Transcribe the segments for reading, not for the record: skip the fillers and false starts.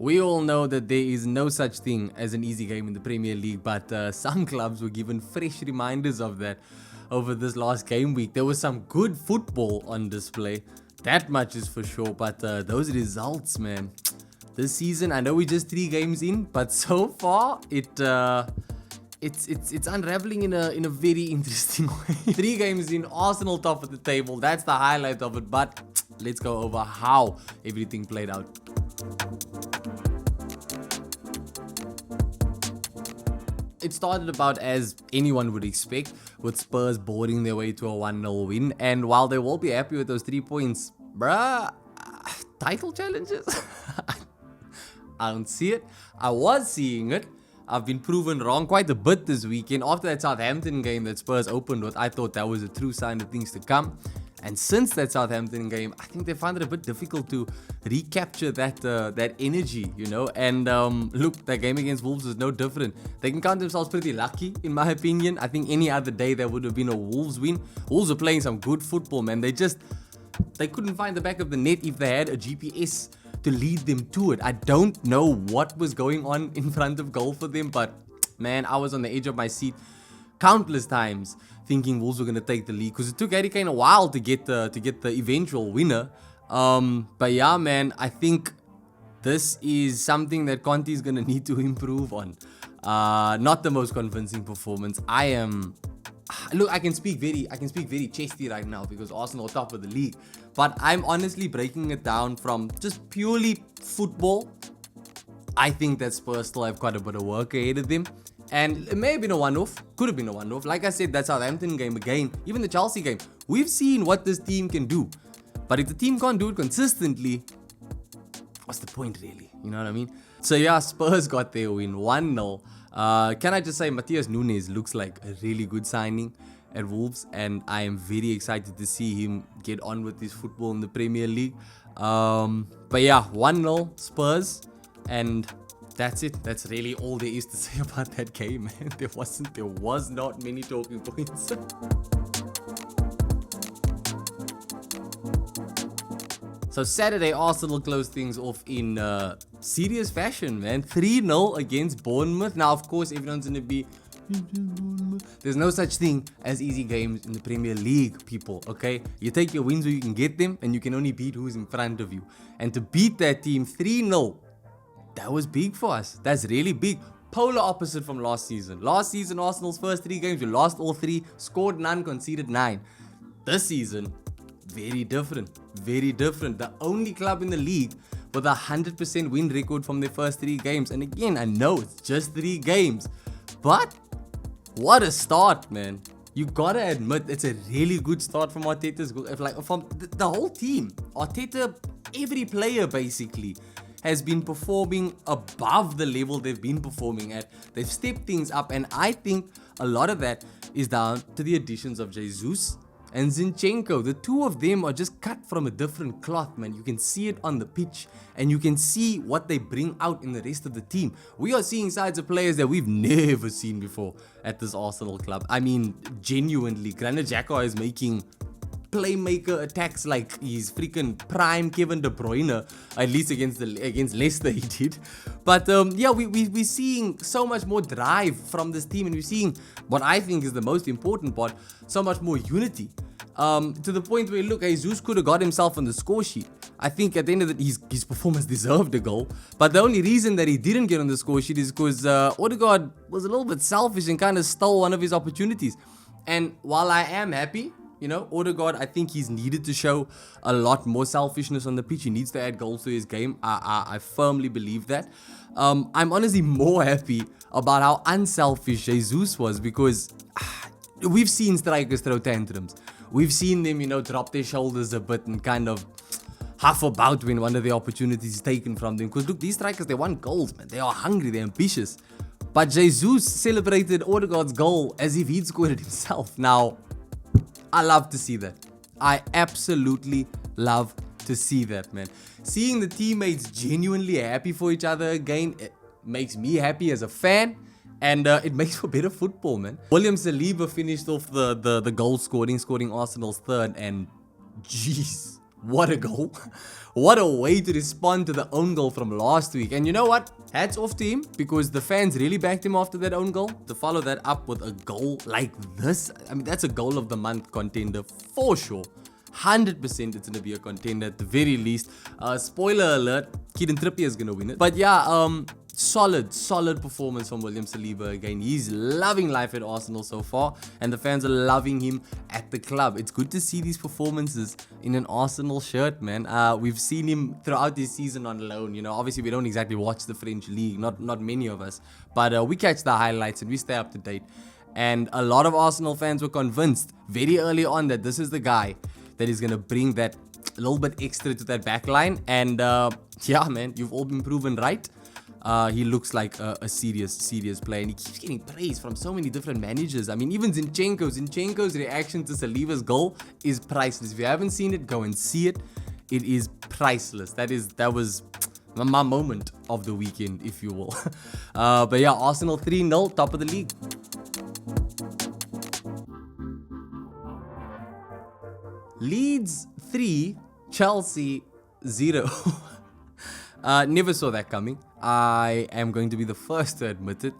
We all know that there is no such thing as an easy game in the Premier League, but some clubs were given fresh reminders of that over this last game week. There was some good football on display, that much is for sure, but those results, man, this season, I know we're just 3 games in, but so far, it's unraveling in a very interesting way. 3 games in, Arsenal top of the table, that's the highlight of it, but let's go over how everything played out. It started about as anyone would expect, with Spurs boarding their way to a 1-0 win. And while they will be happy with those 3 points, title challenges? I don't see it. I was seeing it. I've been proven wrong quite a bit this weekend. After that Southampton game that Spurs opened with, I thought that was a true sign of things to come. And since that Southampton game, I think they found it a bit difficult to recapture that energy, you know. And look, that game against Wolves was no different. They can count themselves pretty lucky, in my opinion. I think any other day there would have been a Wolves win. Wolves are playing some good football, man. They couldn't find the back of the net if they had a GPS to lead them to it. I don't know what was going on in front of goal for them, but man, I was on the edge of my seat countless times thinking Wolves were going to take the lead, because it took Harry Kane a while to get the eventual winner. But yeah, man, I think this is something that Conte is going to need to improve on. Not the most convincing performance. Look, I can speak very chesty right now because Arsenal are top of the league, but I'm honestly breaking it down from just purely football. I think that Spurs still have quite a bit of work ahead of them. And it may have been a one-off, could have been a one-off. Like I said, that Southampton game again, even the Chelsea game, we've seen what this team can do. But if the team can't do it consistently, what's the point really? You know what I mean? So yeah, Spurs got their win, 1-0. Can I just say, Matheus Nunes looks like a really good signing at Wolves, and I am very excited to see him get on with his football in the Premier League. But yeah, 1-0 Spurs, and that's it. That's really all there is to say about that game, man. There was not many talking points. So Saturday, Arsenal closed things off in serious fashion, man. 3-0 against Bournemouth. Now, of course, everyone's going to be, there's no such thing as easy games in the Premier League, people, okay? You take your wins where you can get them, and you can only beat who's in front of you. And to beat that team 3-0, that was big for us. That's really big. Polar opposite from last season. Last season, Arsenal's first 3 games, we lost all 3, scored none, conceded 9. This season, very different. Very different. The only club in the league with a 100% win record from their first 3 games. And again, I know it's just 3 games, but what a start, man. You gotta admit, it's a really good start from Arteta's, from the whole team. Arteta, every player basically has been performing above the level they've been performing at. They've stepped things up, and I think a lot of that is down to the additions of Jesus and Zinchenko. The 2 of them are just cut from a different cloth, man. You can see it on the pitch, and you can see what they bring out in the rest of the team. We are seeing sides of players that we've never seen before at this Arsenal club. I mean, genuinely, Granit Xhaka is making playmaker attacks like he's freaking prime Kevin De Bruyne, at least against Leicester he did. But yeah, we're seeing so much more drive from this team, and we're seeing what I think is the most important part, so much more unity. To the point where, look, Jesus could have got himself on the score sheet. I think at the end of it, his performance deserved a goal. But the only reason that he didn't get on the score sheet is because Odegaard was a little bit selfish and kind of stole one of his opportunities. And while I am happy, you know, Odegaard, I think he's needed to show a lot more selfishness on the pitch. He needs to add goals to his game. I firmly believe that. I'm honestly more happy about how unselfish Jesus was, because we've seen strikers throw tantrums. We've seen them, you know, drop their shoulders a bit and kind of huff about when one of the opportunities is taken from them. Because look, these strikers, they want goals, man. They are hungry, they're ambitious. But Jesus celebrated Odegaard's goal as if he'd scored it himself. Now, I love to see that. I absolutely love to see that, man. Seeing the teammates genuinely happy for each other again, it makes me happy as a fan, and it makes for better football, man. William Saliba finished off the goal scoring Arsenal's 3rd, and jeez, what a goal. What a way to respond to the own goal from last week. And you know what? Hats off to him, because the fans really backed him after that own goal. To follow that up with a goal like this, I mean, that's a goal of the month contender for sure. 100% it's going to be a contender at the very least. Spoiler alert, Kieran Trippier is going to win it. But yeah, solid performance from William Saliba again. He's loving life at Arsenal so far, and the fans are loving him at the club. It's good to see these performances in an Arsenal shirt, man. We've seen him throughout this season on loan. You know, obviously we don't exactly watch the French league, not many of us, but we catch the highlights and we stay up to date. And a lot of Arsenal fans were convinced very early on that this is the guy that is going to bring that little bit extra to that back line. And yeah, man, you've all been proven right. He looks like a serious player, and he keeps getting praise from so many different managers. I mean, even Zinchenko's reaction to Saliba's goal is priceless. If you haven't seen it, go and see it. It is priceless. That was my moment of the weekend, if you will. But yeah, Arsenal 3-0, top of the league. Leeds 3, Chelsea 0. Never saw that coming. I am going to be the first to admit it.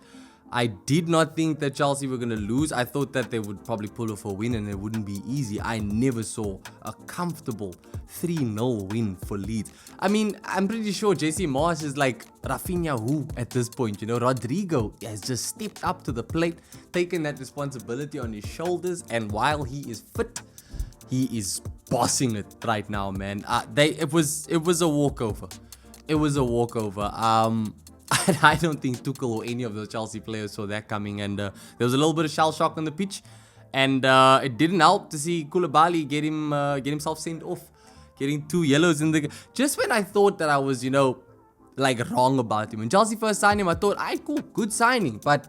I did not think that Chelsea were going to lose. I thought that they would probably pull off a win and it wouldn't be easy. I never saw a comfortable 3-0 win for Leeds. I mean, I'm pretty sure JC Marsh is like Rafinha who at this point. You know, Rodrigo has just stepped up to the plate, taken that responsibility on his shoulders, and while he is fit, he is bossing it right now, man. It was a walkover. It was a walkover. I don't think Tuchel or any of the Chelsea players saw that coming, and there was a little bit of shell shock on the pitch, and it didn't help to see Koulibaly get himself sent off, getting 2 yellows in the. Just when I thought that I was, like wrong about him. When Chelsea first signed him, I thought, cool, good signing, but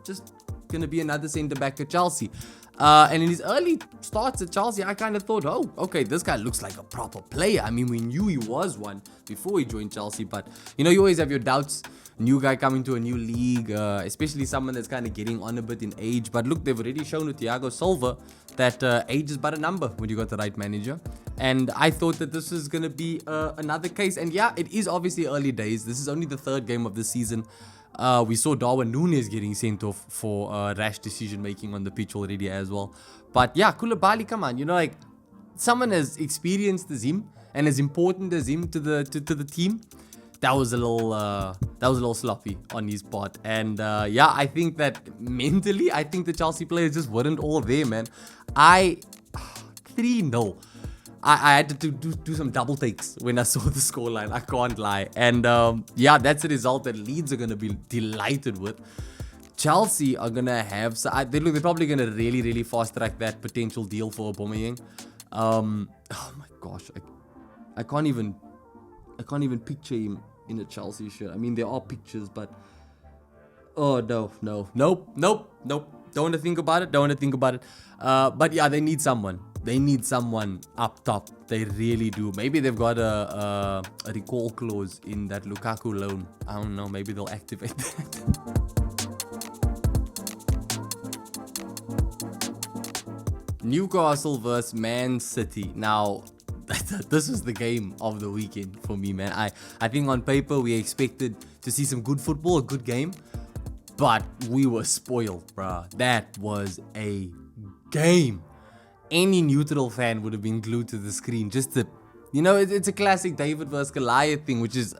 just gonna be another centre back at Chelsea. And in his early starts at Chelsea, I kind of thought, oh, okay, this guy looks like a proper player. I mean, we knew he was one before he joined Chelsea, but you always have your doubts. New guy coming to a new league, especially someone that's kind of getting on a bit in age. But look, they've already shown with Thiago Silva that age is but a number when you got the right manager. And I thought that this was going to be another case. And yeah, it is obviously early days. This is only the 3rd game of the season. We saw Darwin Núñez getting sent off for rash decision making on the pitch already as well. But yeah, Koulibaly, come on, like someone as experienced as him and as important as him to the team, that was a little sloppy on his part. And yeah, I think that mentally, I think the Chelsea players just weren't all there, man. 3-0. I had to do some double takes when I saw the scoreline. I can't lie. And yeah, that's a result that Leeds are going to be delighted with. Chelsea are going to have... they're probably going to really, really fast-track that potential deal for Aubameyang. Oh my gosh. I can't even picture him in a Chelsea shirt. I mean, there are pictures, but... Oh, no. Nope. Don't want to think about it. But yeah, they need someone. They need someone up top. They really do. Maybe they've got a recall clause in that Lukaku loan. I don't know. Maybe they'll activate that. Newcastle versus Man City. Now, this was the game of the weekend for me, man. I think on paper we expected to see some good football, a good game. But we were spoiled, bruh. That was a game. Any neutral fan would have been glued to the screen just to, it's a classic David versus Goliath thing, which is,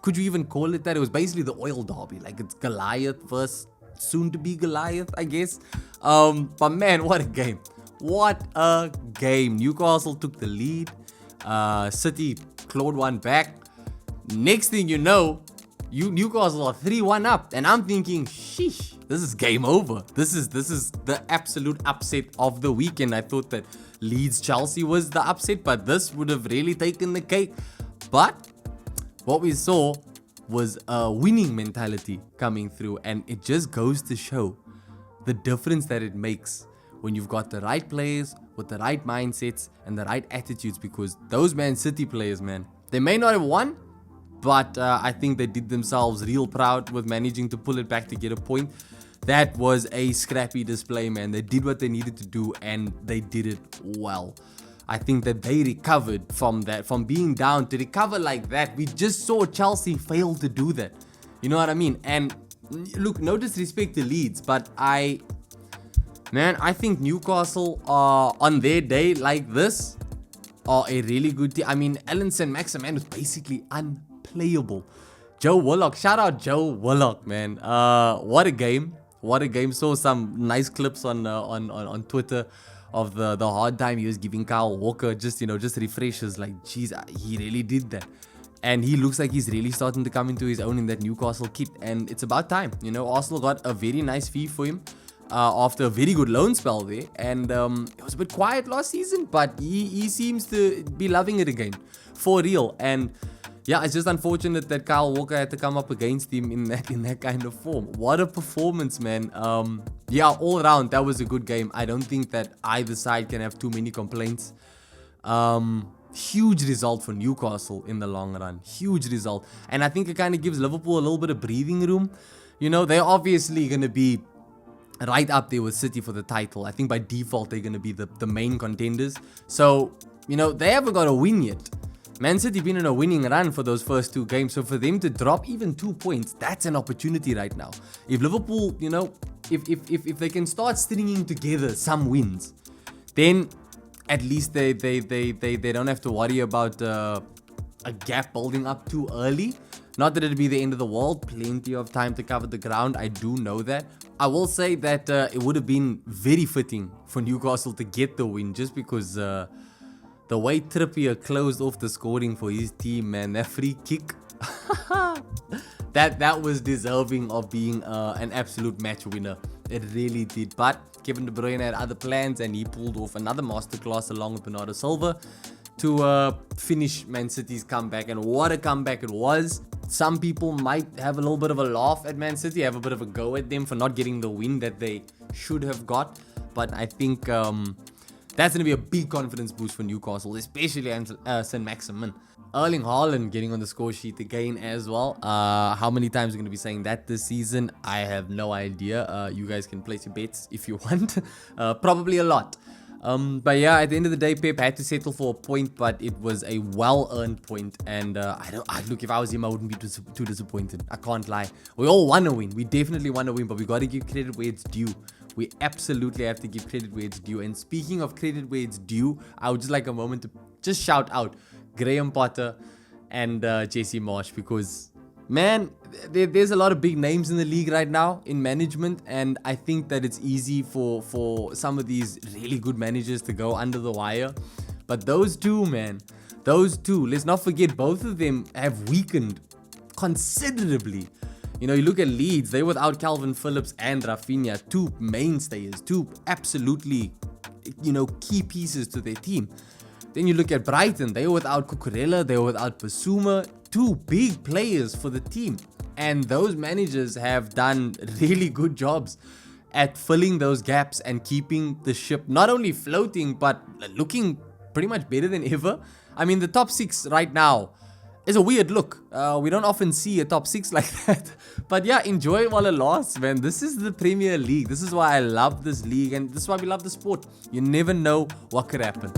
could you even call it that? It was basically the oil derby. Like, it's Goliath versus soon-to-be Goliath, I guess. But man, what a game. What a game. Newcastle took the lead. City clawed one back. Next thing you know, Newcastle are 3-1 up, and I'm thinking, sheesh, this is game over. This is the absolute upset of the weekend. I thought that Leeds Chelsea was the upset, but this would have really taken the cake. But what we saw was a winning mentality coming through, and it just goes to show the difference that it makes when you've got the right players with the right mindsets and the right attitudes, because those Man City players, man, they may not have won, but I think they did themselves real proud with managing to pull it back to get a point. That was a scrappy display, man. They did what they needed to do, and they did it well. I think that they recovered from that, from being down to recover like that. We just saw Chelsea fail to do that. You know what I mean? And look, no disrespect to Leeds, but I think Newcastle are on their day like this are a really good team. I mean, Ellison Maximan was basically unplayable. Joe Willock, shout out Joe Willock, man. What a game. What a game. Saw some nice clips on Twitter of the hard time he was giving Kyle Walker. Just refreshes. Like, geez, he really did that. And he looks like he's really starting to come into his own in that Newcastle kit. And it's about time. Arsenal got a very nice fee for him after a very good loan spell there. And it was a bit quiet last season, but he seems to be loving it again. For real. And yeah, it's just unfortunate that Kyle Walker had to come up against him in that kind of form. What a performance, man. Yeah, all around, that was a good game. I don't think that either side can have too many complaints. Huge result for Newcastle in the long run. Huge result. And I think it kind of gives Liverpool a little bit of breathing room. They're obviously going to be right up there with City for the title. I think by default, they're going to be the main contenders. So, they haven't got a win yet. Man City been on a winning run for those first two games. So for them to drop even 2 points, that's an opportunity right now. If Liverpool, if they can start stringing together some wins, then at least they don't have to worry about a gap building up too early. Not that it'll be the end of the world. Plenty of time to cover the ground. I do know that. I will say that it would have been very fitting for Newcastle to get the win, just because the way Trippier closed off the scoring for his team, man, that free kick, that was deserving of being an absolute match winner. It really did. But Kevin De Bruyne had other plans, and he pulled off another masterclass along with Bernardo Silva to finish Man City's comeback. And what a comeback it was. Some people might have a little bit of a laugh at Man City, have a bit of a go at them for not getting the win that they should have got. But I think that's going to be a big confidence boost for Newcastle, especially St. Maximin. Erling Haaland getting on the score sheet again as well. How many times are going to be saying that this season? I have no idea. You guys can place your bets if you want. Probably a lot. But yeah, at the end of the day, Pep had to settle for a point, but it was a well-earned point. And look, if I was him, I wouldn't be too disappointed. I can't lie. We all want to win. We definitely want to win, but we got to give credit where it's due. We absolutely have to give credit where it's due. And speaking of credit where it's due, I would just like a moment to just shout out Graham Potter and Jesse Marsh, because, man, there's a lot of big names in the league right now in management, and I think that it's easy for some of these really good managers to go under the wire. But those two, man, let's not forget, both of them have weakened considerably. You look at Leeds, they without Calvin Phillips and Rafinha, two mainstays, two absolutely, key pieces to their team. Then you look at Brighton, they were without Cucurella, they were without Basuma, two big players for the team. And those managers have done really good jobs at filling those gaps and keeping the ship not only floating, but looking pretty much better than ever. I mean, the top six right now is a weird look. We don't often see a top six like that. But yeah, enjoy it while it lasts, man. This is the Premier League. This is why I love this league, and this is why we love the sport. You never know what could happen.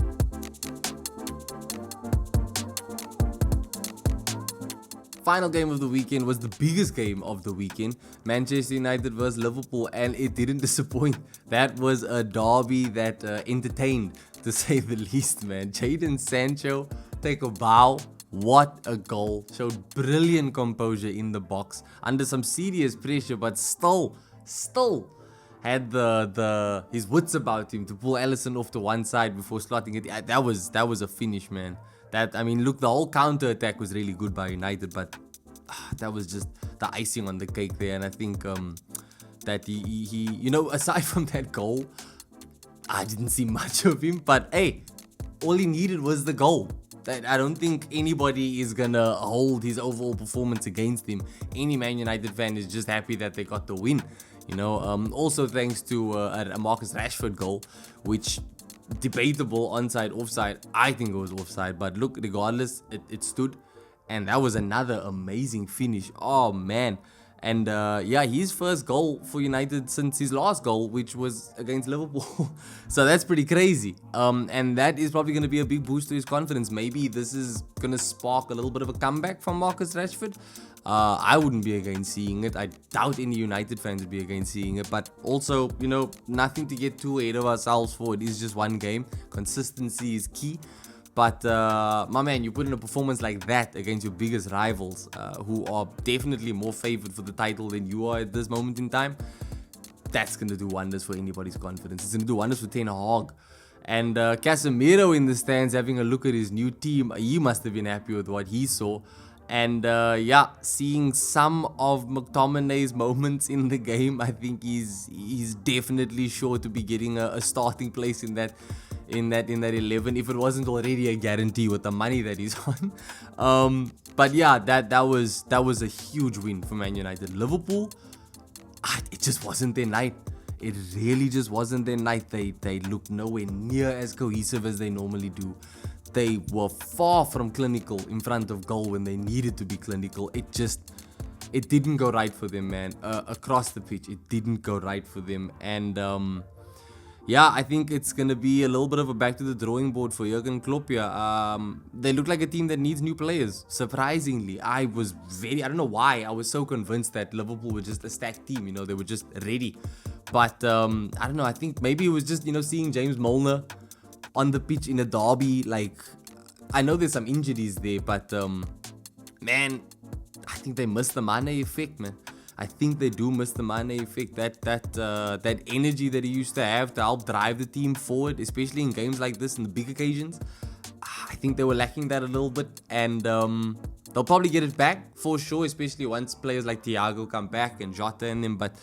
Final game of the weekend was the biggest game of the weekend. Manchester United vs Liverpool, and it didn't disappoint. That was a derby that entertained, to say the least, man. Jadon Sancho, take a bow. What a goal. Showed brilliant composure in the box under some serious pressure, but still had his wits about him to pull Alisson off to one side before slotting it. That was a finish, man. Look, the whole counter attack was really good by United, but that was just the icing on the cake there. And I think that he aside from that goal, I didn't see much of him. But hey, all he needed was the goal. I don't think anybody is gonna hold his overall performance against him. Any Man United fan is just happy that they got the win. Also thanks to a Marcus Rashford goal, which debatable onside, offside. I think it was offside, but look, regardless, it stood, and that was another amazing finish. Oh man, And yeah, his first goal for United since his last goal, which was against Liverpool. So that's pretty crazy. And that is probably going to be a big boost to his confidence. Maybe this is going to spark a little bit of a comeback from Marcus Rashford. I wouldn't be against seeing it. I doubt any United fans would be against seeing it. But also, you know, nothing to get too ahead of ourselves for. It is just one game. Consistency is key. But my man, you put in a performance like that against your biggest rivals, who are definitely more favored for the title than you are at this moment in time, that's going to do wonders for anybody's confidence. It's going to do wonders for Ten Hag. And Casemiro in the stands having a look at his new team, he must have been happy with what he saw. And yeah, seeing some of McTominay's moments in the game, I think he's definitely sure to be getting a starting place in that 11, if it wasn't already a guarantee with the money that he's on. But yeah, that was a huge win for Man United. Liverpool, it just wasn't their night. It really just wasn't their night. They looked nowhere near as cohesive as they normally do. They were far from clinical in front of goal when they needed to be clinical. It didn't go right for them, man. Across the pitch, it didn't go right for them. And yeah, I think it's going to be a little bit of a back to the drawing board for Jurgen Klopp here. They look like a team that needs new players. Surprisingly, I don't know why, I was so convinced that Liverpool were just a stacked team. You know, they were just ready. But I don't know, I think maybe it was just, you know, seeing James Milner on the pitch in a derby. Like, I know there's some injuries there, but man, I think they missed the Mane effect, man. I think they do miss the Mane effect. That energy that he used to have to help drive the team forward, especially in games like this, in the big occasions. I think they were lacking that a little bit, and they'll probably get it back for sure, especially once players like Thiago come back and Jota and them. But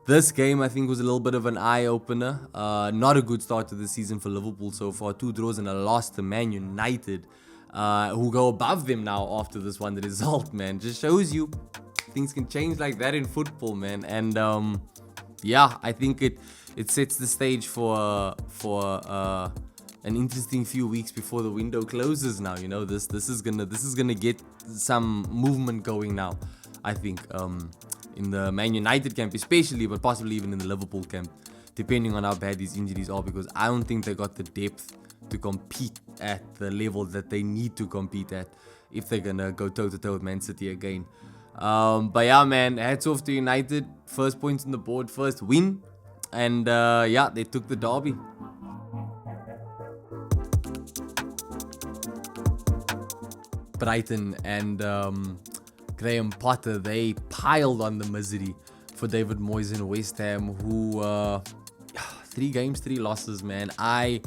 this game, I think, was a little bit of an eye-opener. Not a good start to the season for Liverpool so far. 2 draws and a loss to Man United, who go above them now after this one result, man. Just shows you things can change like that in football, man. And yeah, I think it sets the stage for an interesting few weeks before the window closes now. You know, this is gonna get some movement going now, I think. In the Man United camp especially, but possibly even in the Liverpool camp, depending on how bad these injuries are, because I don't think they got the depth to compete at the level that they need to compete at if they're gonna go toe-to-toe with Man City again. But yeah, man, hats off to United. First points on the board, first win, and yeah, they took the derby. Brighton and Graham Potter, they piled on the misery for David Moyes and West Ham, who 3 games, 3 losses, man. I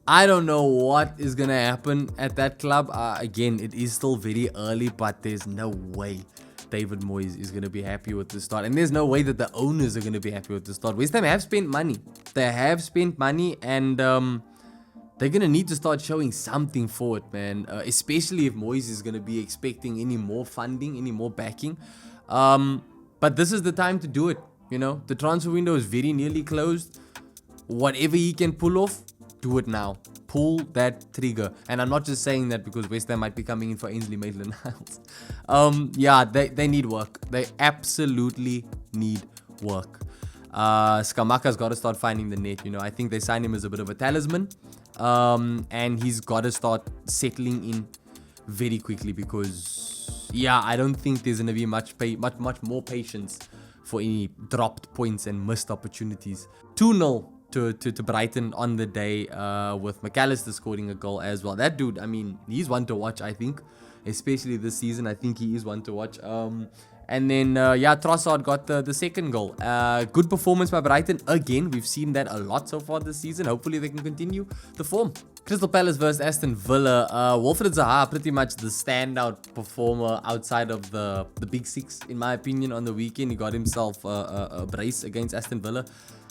don't know what is gonna happen at that club. Again, it is still very early, but there's no way David Moyes is gonna be happy with the start, and there's no way that the owners are gonna be happy with the start. West Ham have spent money. They have spent money, and they're going to need to start showing something for it, man. Especially if Moyes is going to be expecting any more funding, any more backing. But this is the time to do it, you know. The transfer window is very nearly closed. Whatever he can pull off, do it now. Pull that trigger. And I'm not just saying that because West Ham might be coming in for Ainsley Maitland-Niles. Yeah, they need work. They absolutely need work. Skamaka's got to start finding the net, you know. I think they signed him as a bit of a talisman. And he's got to start settling in very quickly, because yeah, I don't think there's gonna be much more patience for any dropped points and missed opportunities. 2-0 to Brighton on the day, with McAllister scoring a goal as well. That dude, I mean, he's one to watch, I think, especially this season. I think he is one to watch. And then, yeah, Trossard got the second goal. Good performance by Brighton. Again, we've seen that a lot so far this season. Hopefully they can continue the form. Crystal Palace versus Aston Villa. Wilfried Zaha, pretty much the standout performer outside of the big 6, in my opinion, on the weekend. He got himself a brace against Aston Villa.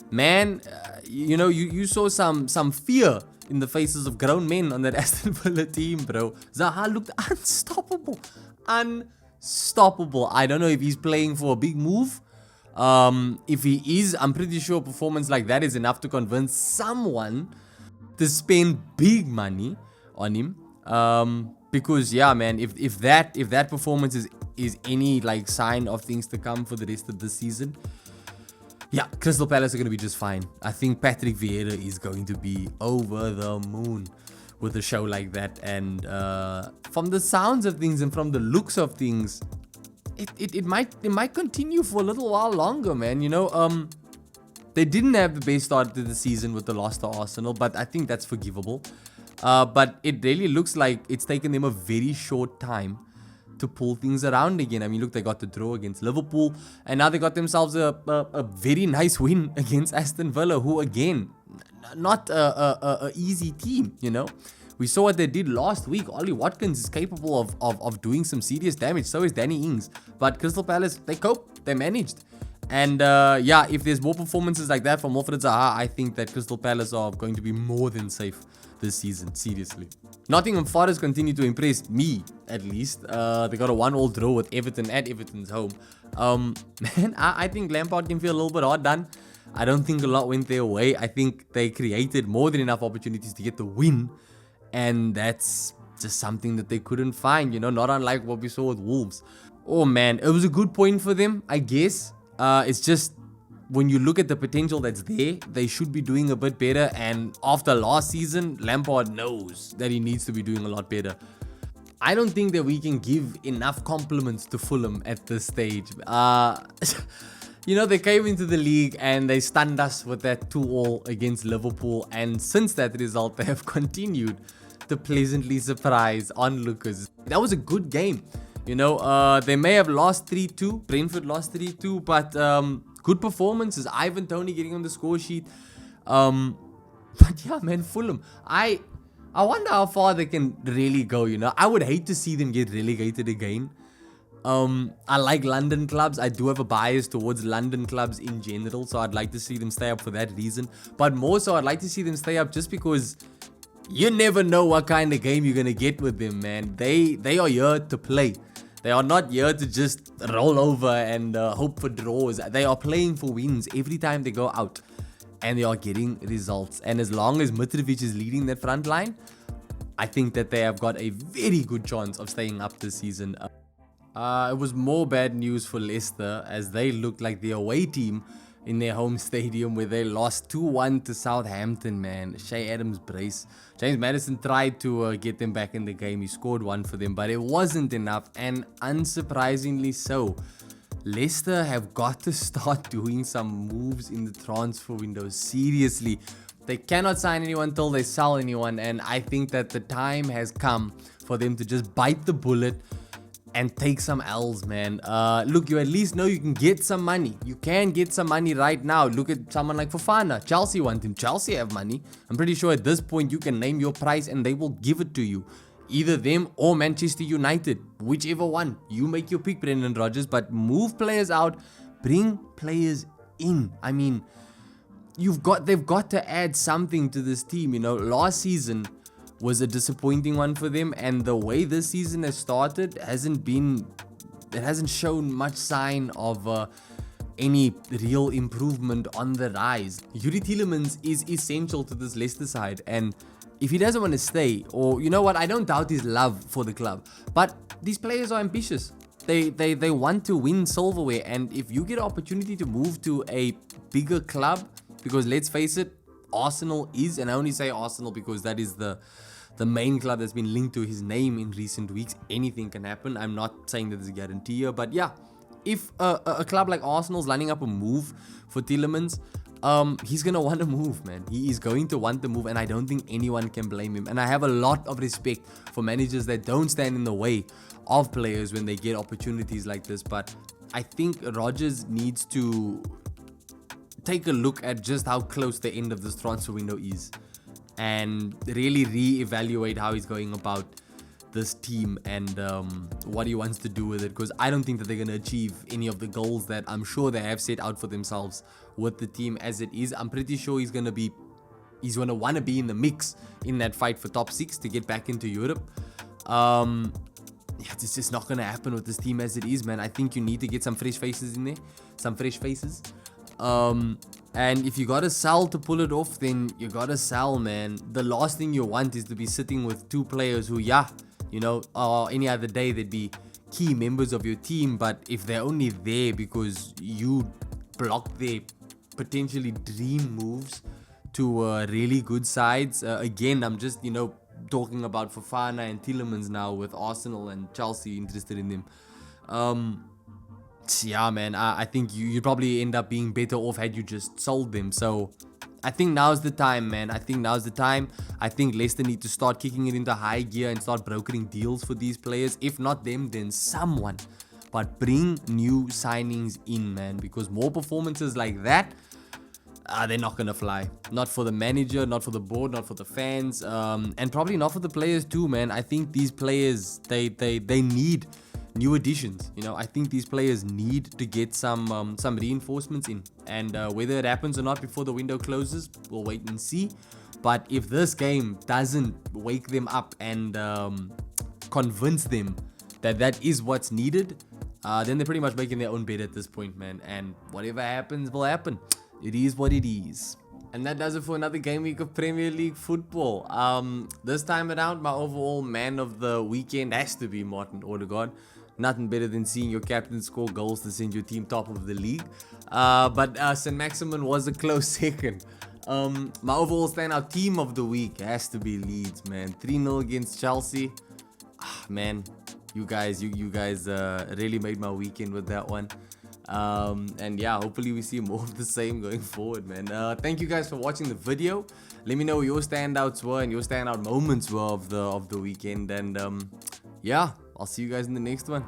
Man, you know, you saw some fear in the faces of grown men on that Aston Villa team, bro. Zaha looked unstoppable. Unstoppable. I don't know if he's playing for a big move. If he is, I'm pretty sure a performance like that is enough to convince someone to spend big money on him. Because yeah, man, if that performance is is any like sign of things to come for the rest of this season, yeah, Crystal Palace are going to be just fine. I think Patrick Vieira is going to be over the moon with a show like that. And from the sounds of things and from the looks of things, it might continue for a little while longer, man. You know, they didn't have the best start to the season with the loss to Arsenal, but I think that's forgivable. But it really looks like it's taken them a very short time to pull things around again. I mean, look, they got the draw against Liverpool, and now they got themselves a very nice win against Aston Villa, who again, not a easy team, you know. We saw what they did last week. Ollie Watkins is capable of doing some serious damage. So is Danny Ings. But Crystal Palace, they coped. They managed. And yeah, if there's more performances like that from Wilfried Zaha, I think that Crystal Palace are going to be more than safe this season, seriously. Nottingham Forest continue to impress me, at least. They got a 1-1 draw with Everton at Everton's home. Man, I think Lampard can feel a little bit hard done. I don't think a lot went their way. I think they created more than enough opportunities to get the win. And that's just something that they couldn't find, you know, not unlike what we saw with Wolves. Oh man, it was a good point for them, I guess. It's just, when you look at the potential that's there, they should be doing a bit better. And after last season, Lampard knows that he needs to be doing a lot better. I don't think that we can give enough compliments to Fulham at this stage. You know, they came into the league and they stunned us with that 2-2 against Liverpool. And since that result, they have continued to pleasantly surprise onlookers. That was a good game. You know, they may have lost 3-2. Brentford lost 3-2, but good performances. Ivan Toney getting on the score sheet. But yeah, man, Fulham. I wonder how far they can really go, you know. I would hate to see them get relegated again. I like London clubs. I do have a bias towards London clubs in general, so I'd like to see them stay up for that reason. But more so, I'd like to see them stay up just because you never know what kind of game you're going to get with them, man. They are here to play. They are not here to just roll over and hope for draws. They are playing for wins every time they go out. And they are getting results. And as long as Mitrovic is leading that front line, I think that they have got a very good chance of staying up this season. It was more bad news for Leicester, as they looked like the away team in their home stadium, where they lost 2-1 to Southampton, man. Shea Adams brace. James Maddison tried to get them back in the game. He scored one for them, but it wasn't enough. And unsurprisingly so, Leicester have got to start doing some moves in the transfer window. Seriously, they cannot sign anyone till they sell anyone. And I think that the time has come for them to just bite the bullet and take some L's, man. Look, you at least know you can get some money. You can get some money right now. Look at someone like Fofana. Chelsea want him. Chelsea have money. I'm pretty sure at this point you can name your price and they will give it to you. Either them or Manchester United. Whichever one. You make your pick, Brendan Rodgers. But move players out. Bring players in. I mean, they've got to add something to this team. You know, last season was a disappointing one for them, and the way this season has started hasn't shown much sign of any real improvement on the rise. Yuri Tielemans is essential to this Leicester side, and if he doesn't want to stay, or you know what, I don't doubt his love for the club, but these players are ambitious. They want to win silverware, and if you get an opportunity to move to a bigger club, because let's face it, Arsenal is, and I only say Arsenal because that is the main club that's been linked to his name in recent weeks. Anything can happen. I'm not saying that there's a guarantee here, but yeah, if a club like Arsenal's lining up a move for Tielemans, he's gonna want to move, man. He is going to want to move, and I don't think anyone can blame him. And I have a lot of respect for managers that don't stand in the way of players when they get opportunities like this. But I think Rodgers needs to take a look at just how close the end of this transfer window is, and really re-evaluate how he's going about this team and what he wants to do with it, because I don't think that they're going to achieve any of the goals that I'm sure they have set out for themselves with the team as it is. I'm pretty sure he's going to want to be in the mix in that fight for top 6 to get back into Europe. Yeah, it's just not going to happen with this team as it is, man. I think you need to get some fresh faces in there, some fresh faces. And if you gotta sell to pull it off, then you gotta sell, man. The last thing you want is to be sitting with two players who, yeah, you know, any other day they'd be key members of your team, but if they're only there because you block their potentially dream moves to really good sides. Again, I'm just, talking about Fofana and Tielemans now with Arsenal and Chelsea interested in them. Yeah, man, I think you'd probably end up being better off had you just sold them. So I think now's the time, man. I think Leicester need to start kicking it into high gear and start brokering deals for these players. If not them, then someone. But bring new signings in, man, because more performances like that, they're not gonna fly. Not for the manager, not for the board, not for the fans, and probably not for the players too, man. I think these players, they need new additions. I think these players need to get some reinforcements in, and whether it happens or not before the window closes, we'll wait and see. But if this game doesn't wake them up and convince them that is what's needed, then they're pretty much making their own bed at this point, man. And whatever happens will happen. It is what it is. And that does it for another game week of Premier League football. This time around, my overall man of the weekend has to be Martin Odegaard. Nothing better than seeing your captain score goals to send your team top of the league. But St. Maximin was a close second. My overall standout team of the week has to be Leeds, man. 3-0 against Chelsea. Man, you guys really made my weekend with that one. And yeah, hopefully we see more of the same going forward, man. Thank you guys for watching the video. Let me know what your standouts were and your standout moments were of the weekend. And yeah, I'll see you guys in the next one.